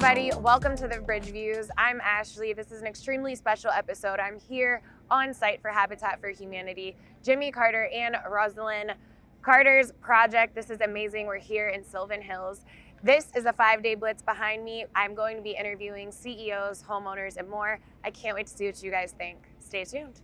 everybody. Welcome to the Bridge Views. I'm Ashley. This is an extremely special episode. I'm here on site for Habitat for Humanity, Jimmy Carter and Rosalynn Carter's project. This is amazing. We're here in Sylvan Hills. This is a 5-day blitz behind me. I'm going to be interviewing CEOs, homeowners, and more. I can't wait to see what you guys think. Stay tuned.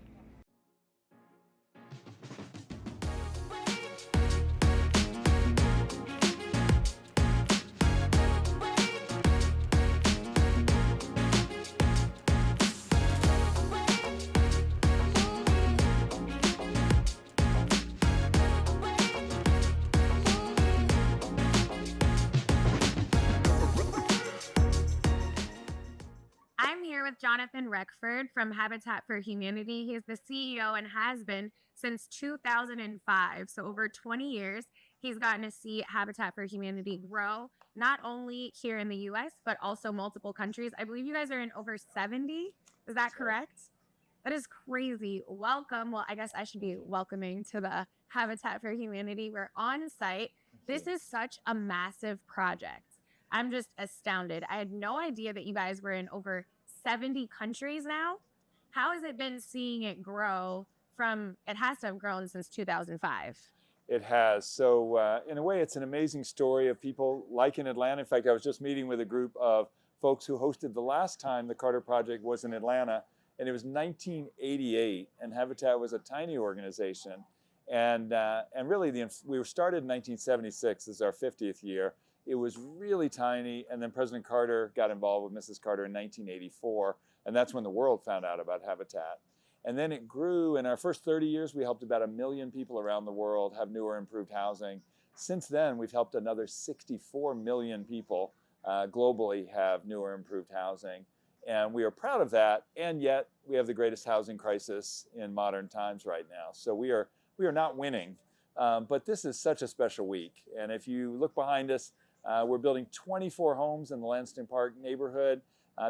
I'm here with Jonathan Reckford from Habitat for Humanity. He's the CEO and has been since 2005. So over 20 years, he's gotten to see Habitat for Humanity grow, not only here in the US, but also multiple countries. I believe you guys are in over 70. Is that correct? That is crazy. Welcome. Well, I guess I should be welcoming to the Habitat for Humanity. We're on site. This is such a massive project. I'm just astounded. I had no idea that you guys were in over 70 countries now. How has it been seeing it grow from, it has to have grown since 2005. It has. So in a way, it's an amazing story of people like in Atlanta. In fact, I was just meeting with a group of folks who hosted the last time the Carter Project was in Atlanta, and it was 1988, and Habitat was a tiny organization. And really, we were started in 1976. This is our 50th year. It was really tiny, and then President Carter got involved with Mrs. Carter in 1984, and that's when the world found out about Habitat. And then it grew. In our first 30 years, we helped about 1 million people around the world have newer improved housing. Since then, we've helped another 64 million people globally have newer improved housing. And we are proud of that, and yet we have the greatest housing crisis in modern times right now. So we are not winning, but this is such a special week. And if you look behind us, we're building 24 homes in the Lansing Park neighborhood.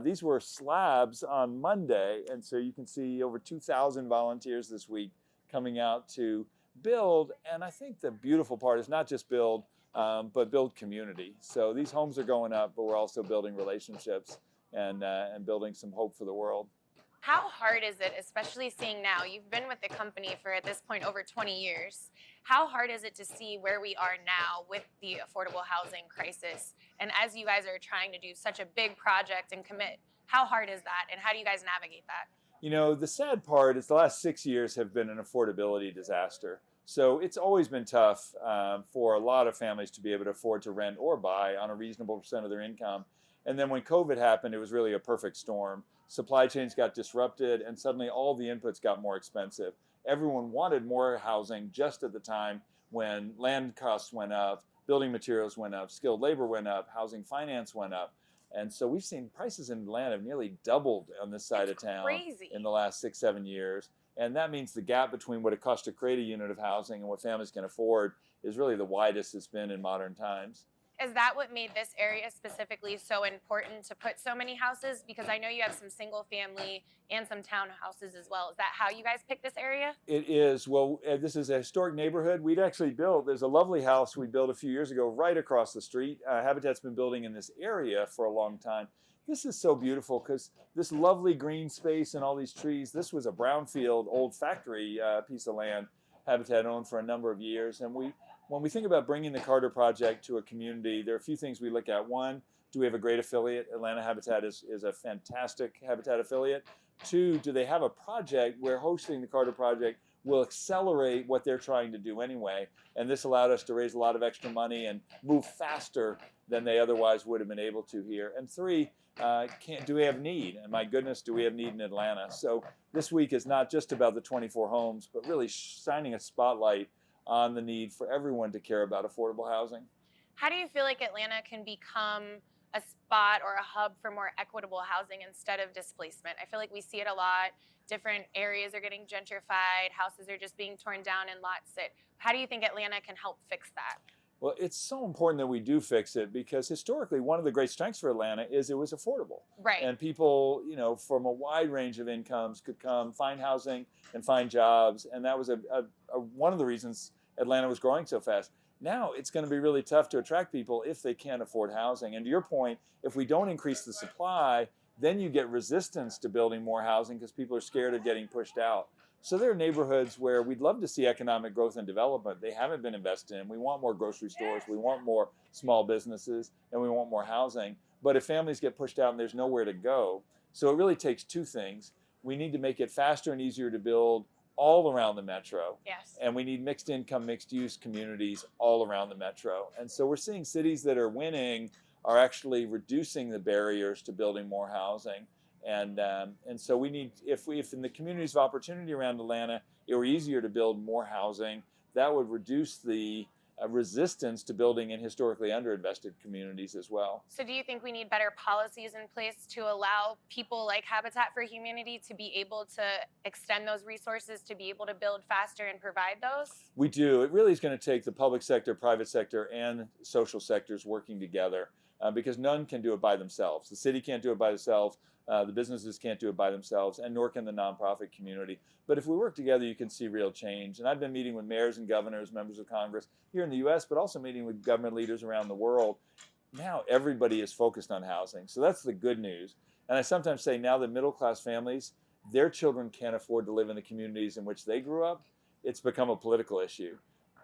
These were slabs on Monday, and so you can see over 2,000 volunteers this week coming out to build. And I think the beautiful part is not just build, but build community. So these homes are going up, but we're also building relationships and building some hope for the world. How hard is it, especially seeing now, you've been with the company for at this point over 20 years. How hard is it to see where we are now with the affordable housing crisis? And as you guys are trying to do such a big project and commit, how hard is that? And how do you guys navigate that? You know, the sad part is the last 6 years have been an affordability disaster. So it's always been tough for a lot of families to be able to afford to rent or buy on a reasonable percent of their income. And then when COVID happened, it was really a perfect storm. Supply chains got disrupted, and suddenly all the inputs got more expensive. Everyone wanted more housing just at the time when land costs went up, building materials went up, skilled labor went up, housing finance went up. And so we've seen prices in Atlanta have nearly doubled on this side of town in the last 6-7 years. And that means the gap between what it costs to create a unit of housing and what families can afford is really the widest it's been in modern times. Is that what made this area specifically so important to put so many houses? Because I know you have some single family and some townhouses as well. Is that how you guys picked this area? It is. Well, this is a historic neighborhood. We'd actually built, there's a lovely house we built a few years ago right across the street. Habitat's been building in this area for a long time. This is so beautiful because this lovely green space and all these trees, this was a brownfield old factory piece of land Habitat owned for a number of years. And when we think about bringing the Carter Project to a community, there are a few things we look at. One, do we have a great affiliate? Atlanta Habitat is a fantastic Habitat affiliate. Two, do they have a project where hosting the Carter Project will accelerate what they're trying to do anyway? And this allowed us to raise a lot of extra money and move faster than they otherwise would have been able to here. And three, do we have need? And my goodness, do we have need in Atlanta? So this week is not just about the 24 homes, but really shining a spotlight on the need for everyone to care about affordable housing. How do you feel like Atlanta can become a spot or a hub for more equitable housing instead of displacement? I feel like we see it a lot. Different areas are getting gentrified. Houses are just being torn down and lots sit. How do you think Atlanta can help fix that? Well, it's so important that we do fix it because historically one of the great strengths for Atlanta is it was affordable. Right. And people, you know, from a wide range of incomes could come, find housing and find jobs. And that was one of the reasons Atlanta was growing so fast. Now it's going to be really tough to attract people if they can't afford housing. And to your point, if we don't increase the supply, then you get resistance to building more housing because people are scared of getting pushed out. So there are neighborhoods where we'd love to see economic growth and development. They haven't been invested in. We want more grocery stores, we want more small businesses, and we want more housing. But if families get pushed out and there's nowhere to go, so it really takes two things. We need to make it faster and easier to build all around the metro. Yes. And we need mixed income, mixed use communities all around the metro. And so we're seeing cities that are winning are actually reducing the barriers to building more housing. And so we need, if in the communities of opportunity around Atlanta, it were easier to build more housing, that would reduce the resistance to building in historically underinvested communities as well. So do you think we need better policies in place to allow people like Habitat for Humanity to be able to extend those resources, to be able to build faster and provide those? We do. It really is going to take the public sector, private sector, and social sectors working together because none can do it by themselves. The city can't do it by themselves. The businesses can't do it by themselves, and nor can the nonprofit community. But if we work together, you can see real change. And I've been meeting with mayors and governors, members of Congress here in the U.S., but also meeting with government leaders around the world. Now everybody is focused on housing. So that's the good news. And I sometimes say now that middle-class families, their children can't afford to live in the communities in which they grew up. It's become a political issue.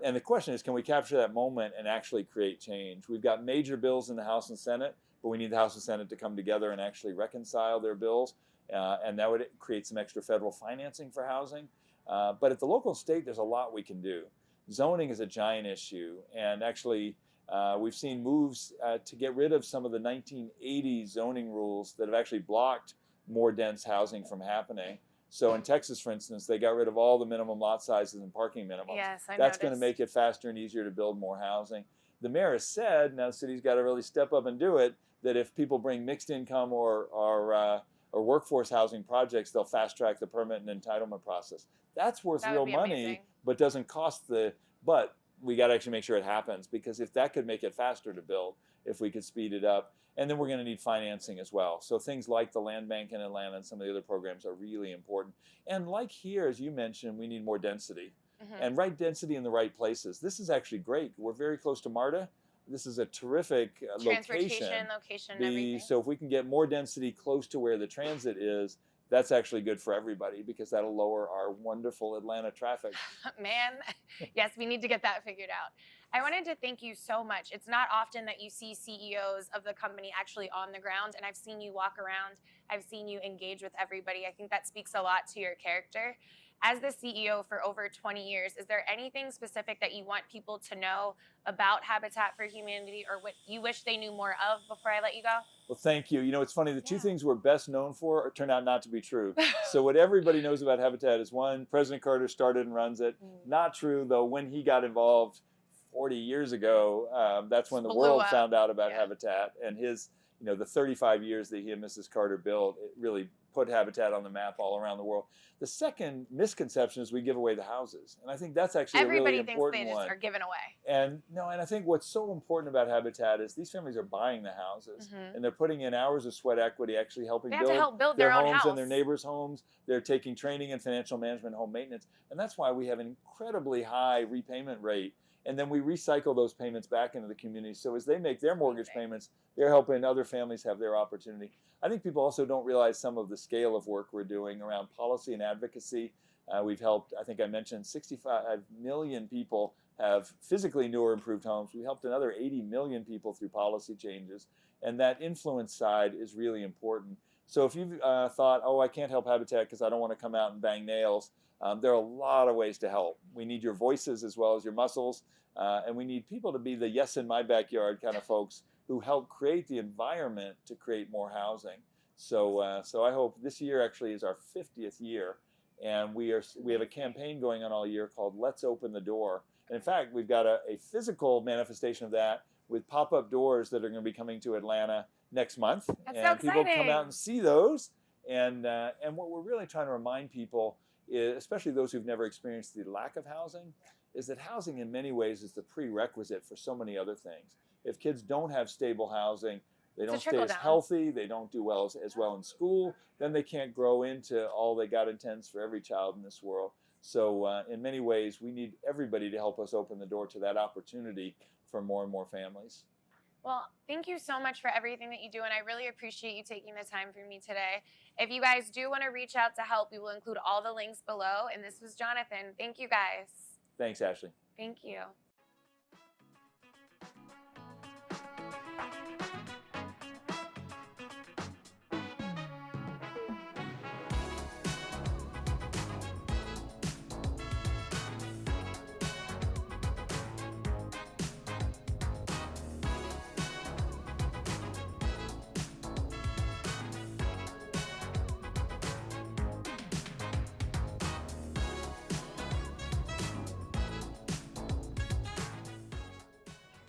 And the question is, can we capture that moment and actually create change? We've got major bills in the House and Senate, but we need the House and Senate to come together and actually reconcile their bills. And that would create some extra federal financing for housing. But at the local and state, there's a lot we can do. Zoning is a giant issue. And actually, we've seen moves to get rid of some of the 1980s zoning rules that have actually blocked more dense housing from happening. So in Texas, for instance, they got rid of all the minimum lot sizes and parking minimums. Yes, I That's going to noticed. make it faster and easier to build more housing. The mayor has said, now the city's got to really step up and do it, that if people bring mixed income or workforce housing projects, they'll fast track the permit and entitlement process. That's worth That real would be money, amazing. but doesn't cost but we got to actually make sure it happens, because if that could make it faster to build, if we could speed it up. And then we're going to need financing as well. So things like the land bank in Atlanta and some of the other programs are really important. And like here, as you mentioned, we need more density. And right density in the right places. This is actually great. We're very close to MARTA. This is a terrific Transportation, location, and everything. So if we can get more density close to where the transit is, that's actually good for everybody, because that'll lower our wonderful Atlanta traffic. Man, yes, we need to get that figured out. I wanted to thank you so much. It's not often that you see CEOs of the company actually on the ground, and I've seen you walk around. I've seen you engage with everybody. I think that speaks a lot to your character. As the CEO for over 20 years, is there anything specific that you want people to know about Habitat for Humanity, or what you wish they knew more of before I let you go? Well, thank you. You know, it's funny, the two things we're best known for turn out not to be true. So what everybody knows about Habitat is, one, President Carter started and runs it. Not true, though. When he got involved 40 years ago, that's when the world found out about Habitat, and his, the 35 years that he and Mrs. Carter built, it really put Habitat on the map all around the world. The second misconception is we give away the houses. And I think that's actually a really important one. Everybody thinks they just are given away. And I think what's so important about Habitat is these families are buying the houses, and they're putting in hours of sweat equity, actually helping build their own homes house. and their neighbors' homes. They're taking training in financial management, home maintenance. And that's why we have an incredibly high repayment rate. And then we recycle those payments back into the community. So as they make their mortgage payments, they're helping other families have their opportunity. I think people also don't realize some of the scale of work we're doing around policy and advocacy. We've helped, I think I mentioned, 65 million people have physically new or improved homes. We helped another 80 million people through policy changes. And that influence side is really important. So if you've thought, oh, I can't help Habitat because I don't want to come out and bang nails, there are a lot of ways to help. We need your voices as well as your muscles. And we need people to be the yes in my backyard kind of folks who help create the environment to create more housing. So I hope this year actually is our 50th year. And we have a campaign going on all year called Let's Open the Door. And in fact, we've got a physical manifestation of that with pop-up doors that are going to be coming to Atlanta next month. That's and so people come out and see those. And what we're really trying to remind people, especially those who've never experienced the lack of housing, is that housing in many ways is the prerequisite for so many other things. If kids don't have stable housing, they don't stay as healthy, they don't do as well in school, then they can't grow into all that God intends for every child in this world. So in many ways, we need everybody to help us open the door to that opportunity for more and more families. Well, thank you so much for everything that you do, and I really appreciate you taking the time for me today. If you guys do want to reach out to help, we will include all the links below. And this was Jonathan. Thank you, guys. Thanks, Ashley. Thank you.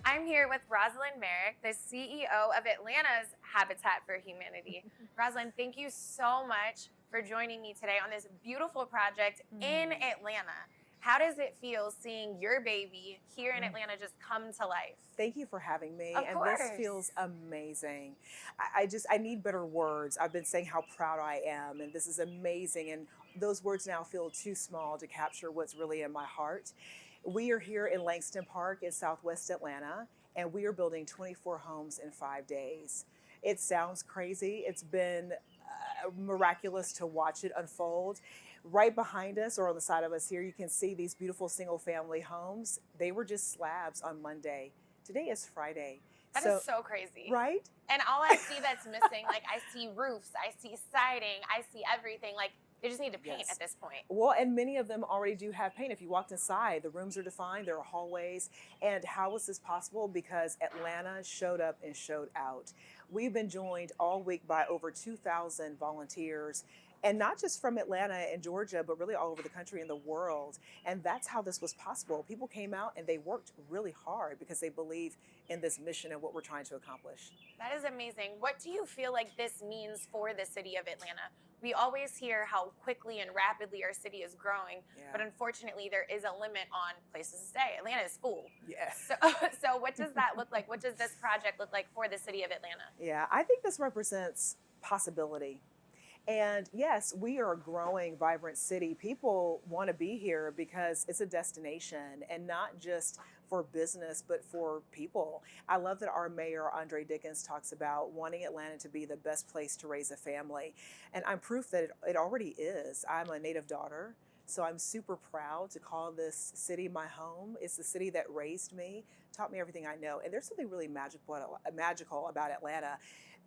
I'm here with Rosalynn Merrick, the CEO of Atlanta's Habitat for Humanity. Rosalynn, thank you so much for joining me today on this beautiful project in Atlanta. How does it feel seeing your baby here in Atlanta just come to life? Thank you for having me. Of and course. This feels amazing. I need better words. I've been saying how proud I am, and this is amazing. And those words now feel too small to capture what's really in my heart. We are here in Langston Park in Southwest Atlanta, and we are building 24 homes in 5 days. It sounds crazy. It's been miraculous to watch it unfold. Right behind us, or on the side of us here, you can see these beautiful single family homes. They were just slabs on Monday. Today is Friday. That is so crazy. Right? And all I see that's missing, like I see roofs, I see siding, I see everything. Like they just need to paint at this point. Well, and many of them already do have paint. If you walked inside, the rooms are defined, there are hallways. And how is this possible? Because Atlanta showed up and showed out. We've been joined all week by over 2,000 volunteers, and not just from Atlanta and Georgia, but really all over the country and the world. And that's how this was possible. People came out and they worked really hard because they believe in this mission and what we're trying to accomplish. That is amazing. What do you feel like this means for the city of Atlanta? We always hear how quickly and rapidly our city is growing, but unfortunately there is a limit on places to stay. Atlanta is full. Yes. So what does that look like? What does this project look like for the city of Atlanta? Yeah, I think this represents possibility. And yes, we are a growing, vibrant city. People want to be here because it's a destination, and not just for business, but for people. I love that our mayor, Andre Dickens, talks about wanting Atlanta to be the best place to raise a family. And I'm proof that it already is. I'm a native daughter, so I'm super proud to call this city my home. It's the city that raised me, taught me everything I know. And there's something really magical about Atlanta.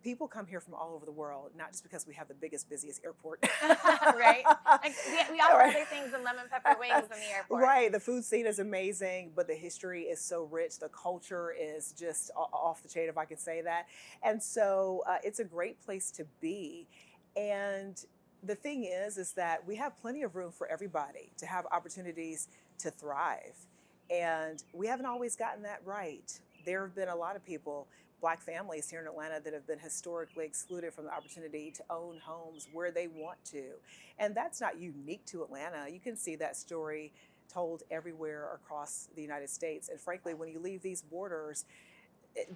People come here from all over the world, not just because we have the biggest, busiest airport. Right? Like we offer other things than lemon pepper wings in the airport. Right. The food scene is amazing, but the history is so rich. The culture is just off the chain, if I can say that. And so it's a great place to be. And the thing is that we have plenty of room for everybody to have opportunities to thrive. And we haven't always gotten that right. There have been a lot of people, Black families here in Atlanta, that have been historically excluded from the opportunity to own homes where they want to. And that's not unique to Atlanta. You can see that story told everywhere across the United States. And frankly, when you leave these borders,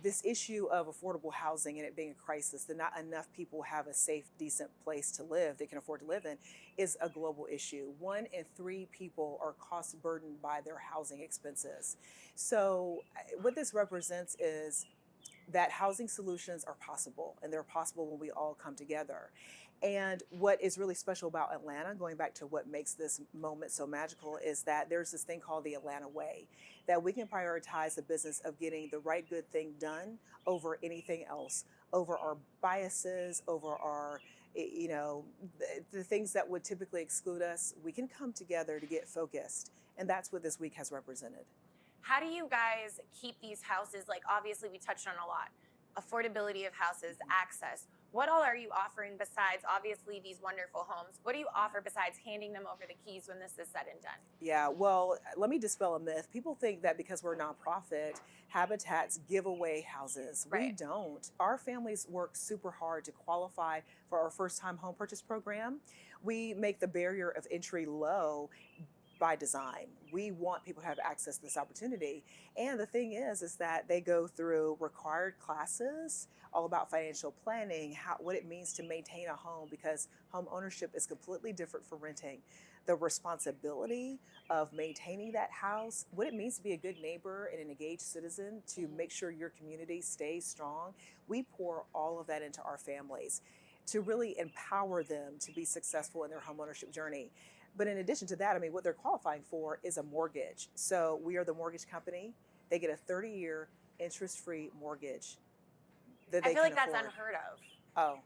this issue of affordable housing and it being a crisis, that not enough people have a safe, decent place to live they can afford to live in, is a global issue. 1 in 3 people are cost burdened by their housing expenses. So what this represents is that housing solutions are possible, and they're possible when we all come together. And what is really special about Atlanta, going back to what makes this moment so magical, is that there's this thing called the Atlanta way, that we can prioritize the business of getting the right good thing done over anything else, over our biases, over our, the things that would typically exclude us. We can come together to get focused. And that's what this week has represented. How do you guys keep these houses, like obviously we touched on a lot, affordability of houses, access. What all are you offering besides obviously these wonderful homes? What do you offer besides handing them over the keys when this is said and done? Yeah, well, let me dispel a myth. People think that because we're a nonprofit, Habitats give away houses. Right. We don't. Our families work super hard to qualify for our first-time home purchase program. We make the barrier of entry low by design. We want people to have access to this opportunity. And the thing is that they go through required classes all about financial planning, what it means to maintain a home, because home ownership is completely different from renting. the responsibility of maintaining that house, what it means to be a good neighbor and an engaged citizen to make sure your community stays strong. We pour all of that into our families to really empower them to be successful in their homeownership journey. But in addition to that, I mean, what they're qualifying for is a mortgage. So we are the mortgage company. They get a 30-year interest-free mortgage that they I feel can like that's afford. unheard of. Oh,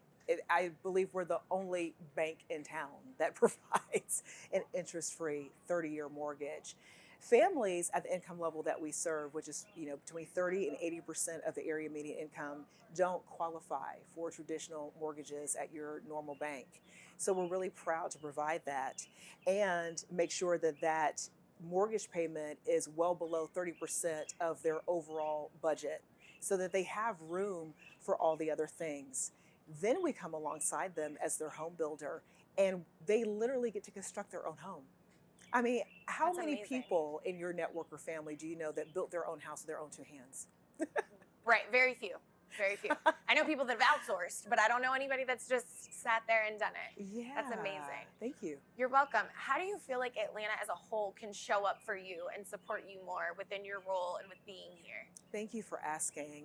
I believe we're the only bank in town that provides an interest-free 30-year mortgage. Families at the income level that we serve, which is between 30 and 80% of the area median income, don't qualify for traditional mortgages at your normal bank. So we're really proud to provide that and make sure that that mortgage payment is well below 30% of their overall budget so that they have room for all the other things. Then we come alongside them as their home builder, and they literally get to construct their own home. I mean, how That's many amazing. people in your network or family do you know that built their own house with their own two hands? Right, very few. Very few. I know people that have outsourced, but I don't know anybody that's just sat there and done it. Yeah. That's amazing. Thank you. You're welcome. How do you feel like Atlanta as a whole can show up for you and support you more within your role and with being here? Thank you for asking.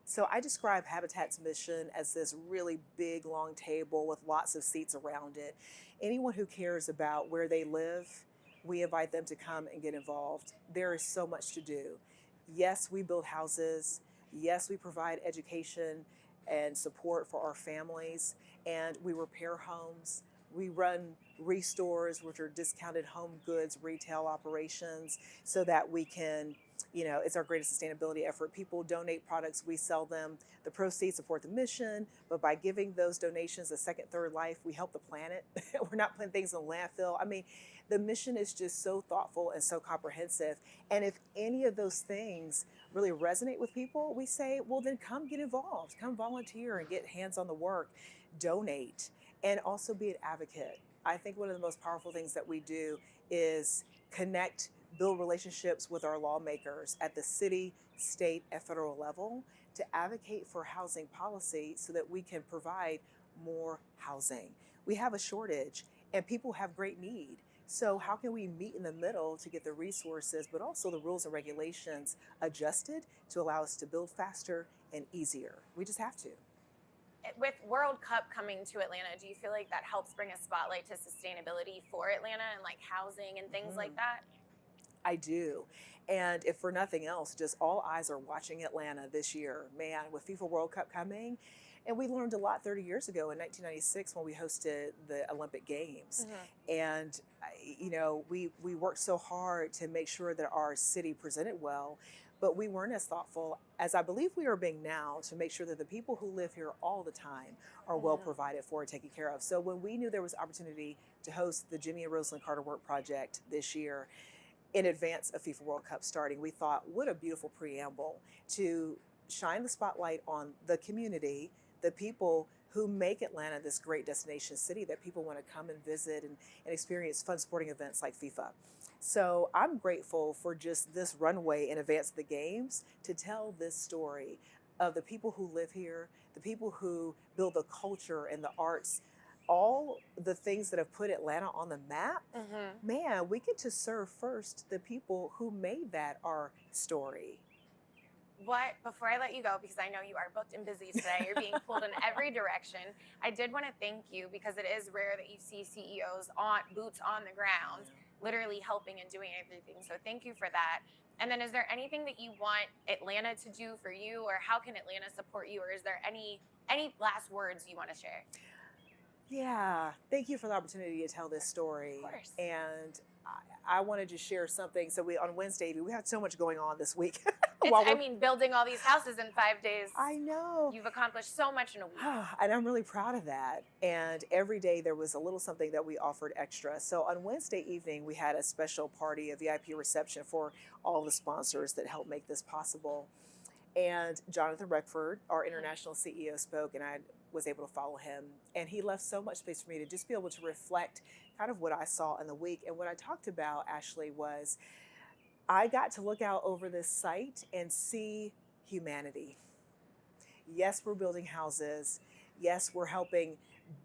So I describe Habitat's mission as this really big, long table with lots of seats around it. Anyone who cares about where they live, we invite them to come and get involved. There is so much to do. Yes, we build houses. Yes, we provide education and support for our families, and we repair homes. We run restores, which are discounted home goods retail operations, so that we can, it's our greatest sustainability effort. People donate products, we sell them. The proceeds support the mission, but by giving those donations a second, third life, we help the planet. We're not putting things in landfill. I mean, the mission is just so thoughtful and so comprehensive. And if any of those things really resonate with people, we say, well, then come get involved, come volunteer and get hands on the work, donate, and also be an advocate. I think one of the most powerful things that we do is connect, build relationships with our lawmakers at the city, state, and federal level to advocate for housing policy so that we can provide more housing. We have a shortage and people have great need. So how can we meet in the middle to get the resources, but also the rules and regulations adjusted to allow us to build faster and easier? We just have to. With World Cup coming to Atlanta, do you feel like that helps bring a spotlight to sustainability for Atlanta and like housing and things like that? I do. And if for nothing else, just all eyes are watching Atlanta this year. Man, with FIFA World Cup coming, and we learned a lot 30 years ago in 1996 when we hosted the Olympic Games. And, we worked so hard to make sure that our city presented well, but we weren't as thoughtful as I believe we are being now to make sure that the people who live here all the time are well provided for and taken care of. So when we knew there was opportunity to host the Jimmy and Rosalynn Carter Work Project this year, in advance of FIFA World Cup starting, we thought, what a beautiful preamble to shine the spotlight on the community, the people who make Atlanta this great destination city that people want to come and visit and experience fun sporting events like FIFA. So I'm grateful for just this runway in advance of the games to tell this story of the people who live here, the people who build the culture and the arts, all the things that have put Atlanta on the map. Man, we get to serve first the people who made that our story. Before I let you go, because I know you are booked and busy today, you're being pulled in every direction. I did want to thank you because it is rare that you see CEOs boots on the ground, literally helping and doing everything. So thank you for that. And then is there anything that you want Atlanta to do for you, or how can Atlanta support you? Or is there any last words you want to share? Yeah, thank you for the opportunity to tell this story. Of course. And I wanted to share something. So on Wednesday, we had so much going on this week. Building all these houses in 5 days. I know. You've accomplished so much in a week. And I'm really proud of that. And every day there was a little something that we offered extra. So on Wednesday evening, we had a special party, a VIP reception for all the sponsors that helped make this possible. And Jonathan Reckford, our international CEO, spoke, and I was able to follow him. And he left so much space for me to just be able to reflect kind of what I saw in the week. And what I talked about, Ashley, was I got to look out over this site and see humanity. Yes, we're building houses. Yes, we're helping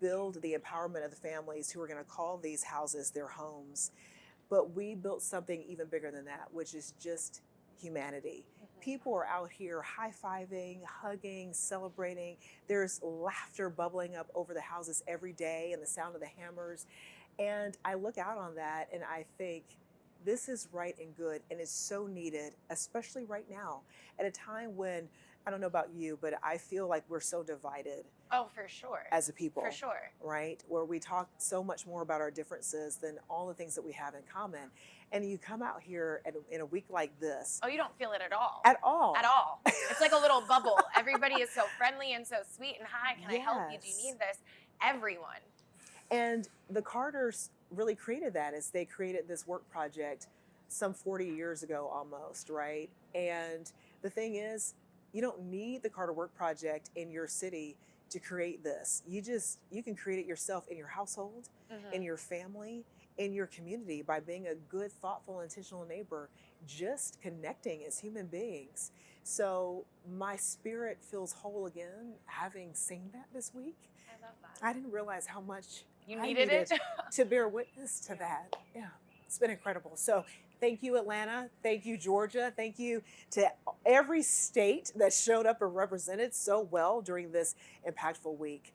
build the empowerment of the families who are going to call these houses their homes. But we built something even bigger than that, which is just humanity. People are out here high-fiving, hugging, celebrating. There's laughter bubbling up over the houses every day and the sound of the hammers. And I look out on that and I think, this is right and good, and it's so needed, especially right now, at a time when, I don't know about you, but I feel like we're so divided. Oh, for sure. As a people. For sure. Right? Where we talk so much more about our differences than all the things that we have in common. And you come out here in a week like this. Oh, you don't feel it at all. At all. At all. It's like a little bubble. Everybody is so friendly and so sweet and, hi, can I help you? Do you need this? Everyone. And the Carters really created that as they created this work project some 40 years ago almost, right? And the thing is, you don't need the Carter Work Project in your city to create this. You can create it yourself in your household, in your family, in your community by being a good, thoughtful, intentional neighbor, just connecting as human beings. So my spirit feels whole again having seen that this week. I love that. I didn't realize how much You I needed it to bear witness to that. Yeah, it's been incredible. So thank you, Atlanta. Thank you, Georgia. Thank you to every state that showed up and represented so well during this impactful week.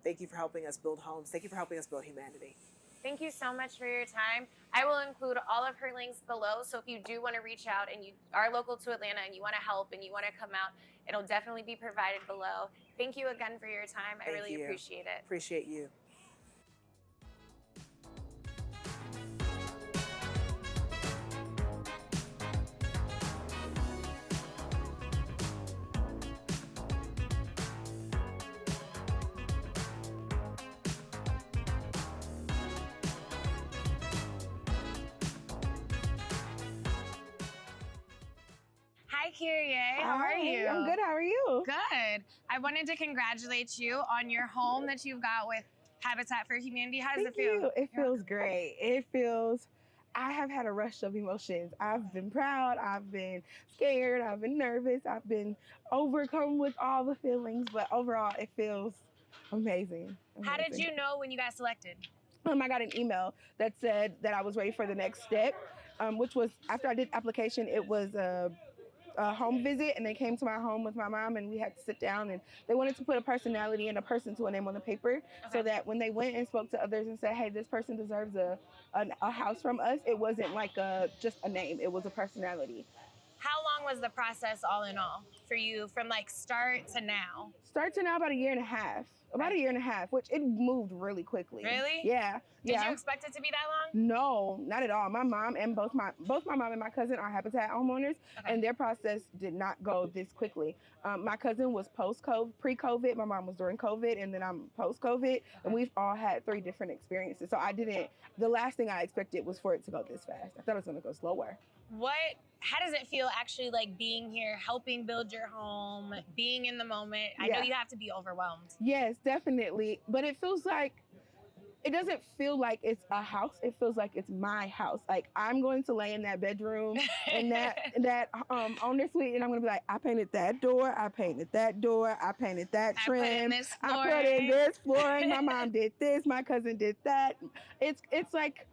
Thank you for helping us build homes. Thank you for helping us build humanity. Thank you so much for your time. I will include all of her links below. So if you do want to reach out and you are local to Atlanta and you want to help and you want to come out, it'll definitely be provided below. Thank you again for your time. I really appreciate it. Appreciate you. Hi, Kyrie. How are you? I'm good. How are you? Good. I wanted to congratulate you on your home that you've got with Habitat for Humanity. How does it feel? You. It feels great. I have had a rush of emotions. I've been proud. I've been scared. I've been nervous. I've been overcome with all the feelings. But overall, it feels amazing. How did you know when you got selected? I got an email that said that I was ready for the next step, which was after I did application. It was a home visit, and they came to my home with my mom, and we had to sit down, and they wanted to put a personality and a person to a name on the paper, so that when they went and spoke to others and said, hey, this person deserves a house from us, it wasn't like just a name, it was a personality. How long was the process all in all for you from like start to now? Start to now, about a year and a half. About a year and a half, which it moved really quickly. Really? Yeah. Did you expect it to be that long? No, not at all. My mom and both my mom and my cousin are Habitat homeowners, and their process did not go this quickly. My cousin was pre-COVID. My mom was during COVID, and then I'm post-COVID, and we've all had 3 different experiences. So the last thing I expected was for it to go this fast. I thought it was going to go slower. How does it feel actually like being here, helping build your home, being in the moment? I know you have to be overwhelmed. Yes, definitely. But it doesn't feel like it's a house. It feels like it's my house. Like I'm going to lay in that bedroom and that owner suite, and I'm going to be like, I painted that door. I painted that door. I painted that trim. I put in this flooring. My mom did this. My cousin did that. It's like,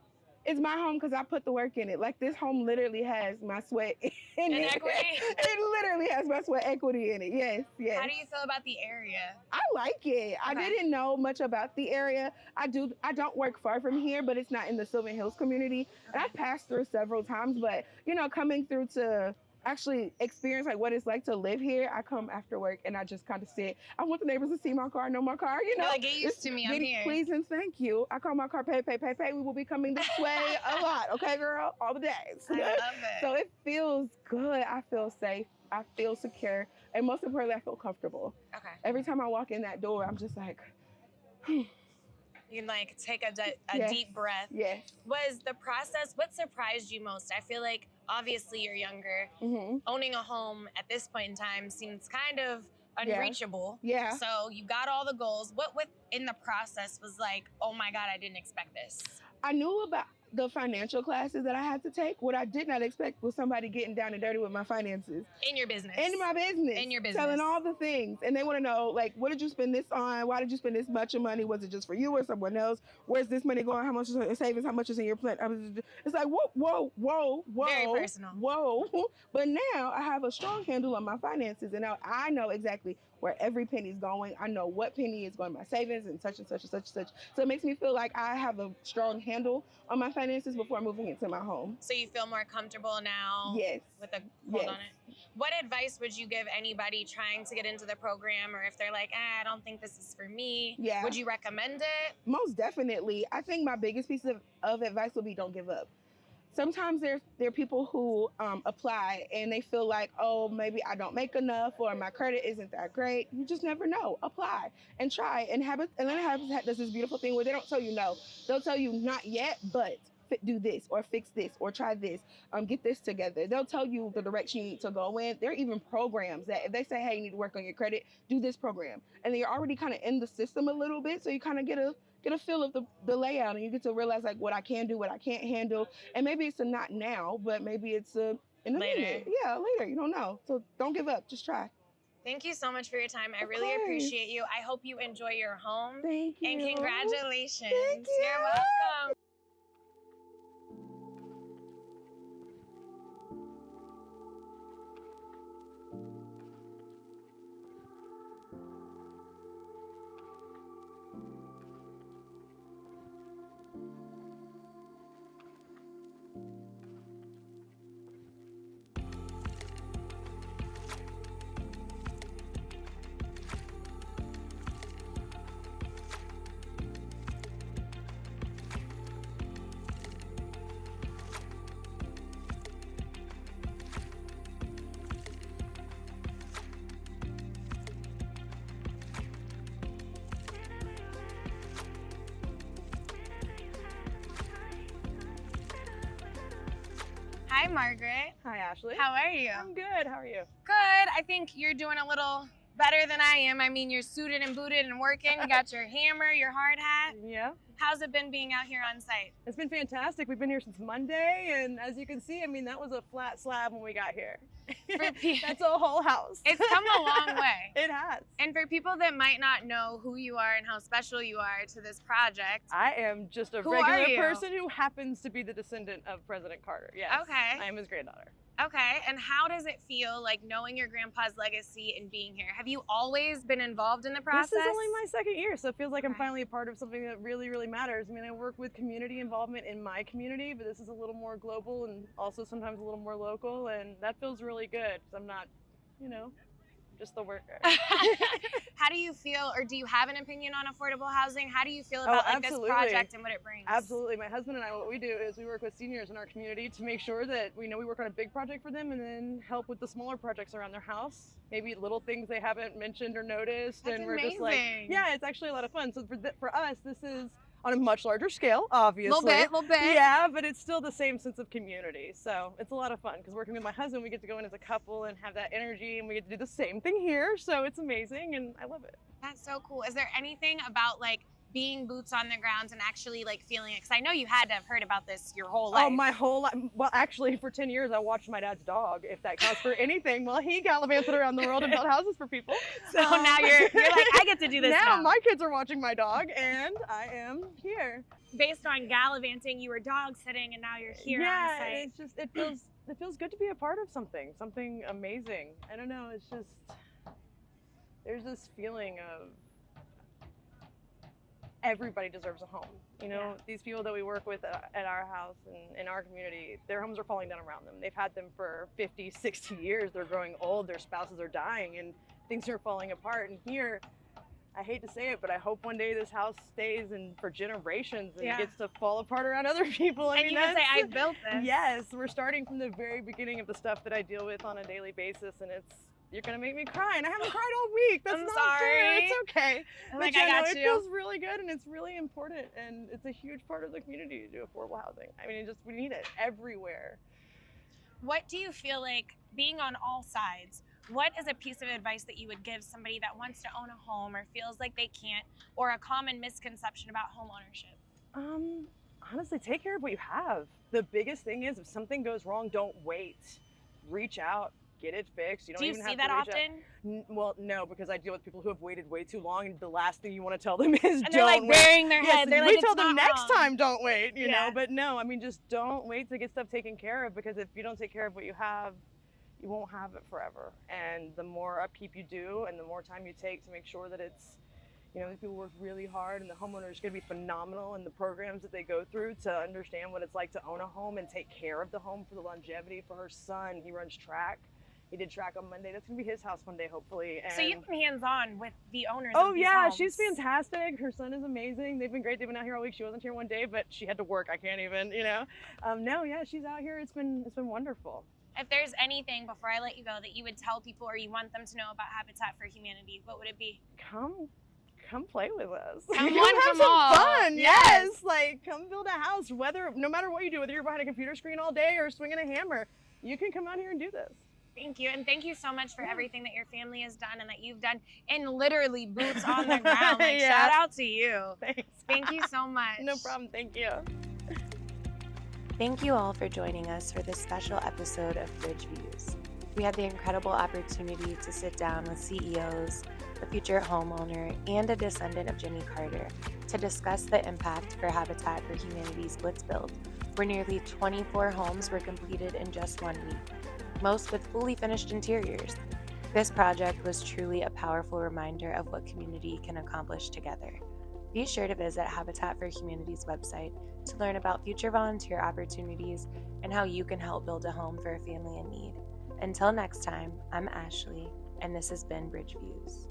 it's my home because I put the work in it. Like this home literally has my sweat in it. Equity? It literally has my sweat equity in it. Yes, yes. How do you feel about the area? I like it. I didn't know much about the area. I don't work far from here, but it's not in the Sylvan Hills community. And I've passed through several times, but coming through to actually experience like what it's like to live here, I come after work and I just kind of sit. I want the neighbors to see my car, know my car, Like, get used to me, I'm here. Please and thank you. I call my car pay. We will be coming this way a lot, okay, girl? All the days. I love it. So it feels good. I feel safe. I feel secure. And most importantly, I feel comfortable. Okay. Every time I walk in that door, I'm just like, You can like take a deep breath. Yes. Was the process, what surprised you most? I feel like obviously you're younger. Mm-hmm. Owning a home at this point in time seems kind of unreachable. Yeah. So you got all the goals. What in the process was like, oh my God, I didn't expect this? I knew about the financial classes that I had to take, what I did not expect was somebody getting down and dirty with my finances. In your business. In my business. In your business. Telling all the things. And they want to know, like, what did you spend this on? Why did you spend this much of money? Was it just for you or someone else? Where's this money going? How much is in savings? How much is in your plan? It's like, whoa. Very personal. Whoa. But now I have a strong handle on my finances. And now I know exactly where every penny is going. I know what penny is going to my savings and such and such and such and such. So it makes me feel like I have a strong handle on my finances before moving into my home. So you feel more comfortable now? Yes. With a hold on it. What advice would you give anybody trying to get into the program, or if they're like, I don't think this is for me? Yeah. Would you recommend it? Most definitely. I think my biggest piece of advice would be don't give up. Sometimes there are people who apply and they feel like, oh, maybe I don't make enough or my credit isn't that great. You just never know. Apply and try. And Atlanta Habitat does this beautiful thing where they don't tell you no. They'll tell you not yet, but do this or fix this or try this, get this together. They'll tell you the direction you need to go in. There are even programs that if they say, hey, you need to work on your credit, do this program. And you're already kind of in the system a little bit, so you kind of get a feel of the layout, and you get to realize like what I can do, what I can't handle. And maybe it's a not now, but maybe it's in a minute. Yeah, later. You don't know. So don't give up. Just try. Thank you so much for your time. I really appreciate you. I hope you enjoy your home. Thank you. And congratulations. Thank you. You're welcome. Hi, Margaret. Hi, Ashley. How are you? I'm good. How are you? Good. I think you're doing a little better than I am. I mean, you're suited and booted and working. You got your hammer, your hard hat. Yeah. How's it been being out here on site? It's been fantastic. We've been here since Monday, and as you can see, I mean, that was a flat slab when we got here. That's a whole house. It's come a long way. It has. And for people that might not know who you are and how special you are to this project. I am just a regular person who happens to be the descendant of President Carter. Yes. Okay. I am his granddaughter. Okay, and how does it feel like knowing your grandpa's legacy and being here? Have you always been involved in the process? This is only my second year, so it feels like I'm finally a part of something that really, really matters. I mean, I work with community involvement in my community, but this is a little more global and also sometimes a little more local, and that feels really good because I'm not, just the worker. How do you feel, or do you have an opinion on affordable housing? How do you feel about this project and what it brings? Absolutely. My husband and I, what we do is we work with seniors in our community to make sure that we work on a big project for them and then help with the smaller projects around their house. Maybe little things they haven't mentioned or noticed. That's and we're amazing. Just like, yeah, it's actually a lot of fun. So for us, this is on a much larger scale, obviously. Little bit. Yeah, but it's still the same sense of community. So it's a lot of fun because working with my husband, we get to go in as a couple and have that energy, and we get to do the same thing here. So it's amazing, and I love it. That's so cool. Is there anything about being boots on the ground and actually feeling it? Because I know you had to have heard about this your whole life. Oh, my whole life. Well, actually, for 10 years, I watched my dad's dog, if that counts for anything. Well, he gallivanted around the world and built houses for people. So now you're like, I get to do this now. Now my kids are watching my dog, and I am here. Based on gallivanting, you were dog sitting, and now you're here on site. It's just, it feels good to be a part of something amazing. I don't know, it's just, there's this feeling of everybody deserves a home. These people that we work with at our house and in our community, their homes are falling down around them. They've had them for 50, 60 years. They're growing old, their spouses are dying, and things are falling apart. And here, I hate to say it, but I hope one day this house stays for generations and gets to fall apart around other people. And you can say, I built this. Yes, we're starting from the very beginning of the stuff that I deal with on a daily basis, and you're gonna make me cry, and I haven't cried all week. That's not sorry. fair. It's okay. I got it you. feels really good, and it's really important, and it's a huge part of the community to do affordable housing. I mean, we need it everywhere. What do you feel like, being on all sides, what is a piece of advice that you would give somebody that wants to own a home or feels like they can't, or a common misconception about home ownership? honestly, take care of what you have. The biggest thing is if something goes wrong, don't wait. Reach out, get it fixed. You don't Do you even see have that to reach often? Well, no, because I deal with people who have waited way too long, and the last thing you want to tell them is And they're don't like wait. burying their Yes, head. They're we like, tell it's them not next wrong. time don't wait, you Yeah. know. But no, I mean, just don't wait to get stuff taken care of, because if you don't take care of what you have, you won't have it forever. And the more upkeep you do, and the more time you take to make sure that it's, you know, these people work really hard, and the homeowner is going to be phenomenal in the programs that they go through to understand what it's like to own a home and take care of the home for the longevity. For her son, he runs track. He did track on Monday. That's going to be his house one day, hopefully. And So you've been hands-on with the owners oh of these yeah, homes. she's fantastic. Her son is amazing. They've been great. They've been out here all week. She wasn't here one day, but she had to work. I can't even, you know. No, yeah, she's out here. It's been wonderful. If there's anything, before I let you go, that you would tell people or you want them to know about Habitat for Humanity, what would it be? Come play with us. Come Come one have from some all. fun. Yes. Yes, like come build a house. No matter what you do, whether you're behind a computer screen all day or swinging a hammer, you can come out here and do this. Thank you. And thank you so much for everything that your family has done and that you've done in literally boots on the ground. Like, Yeah. shout out to you. Thanks. Thank you so much. No problem. Thank you. Thank you all for joining us for this special episode of Bridge Views. We had the incredible opportunity to sit down with CEOs, a future homeowner, and a descendant of Jimmy Carter to discuss the impact for Habitat for Humanity's Blitz build, where nearly 24 homes were completed in just 1 week, most with fully finished interiors. This project was truly a powerful reminder of what community can accomplish together. Be sure to visit Habitat for Humanity's website to learn about future volunteer opportunities and how you can help build a home for a family in need. Until next time, I'm Ashley, and this has been Bridge Views.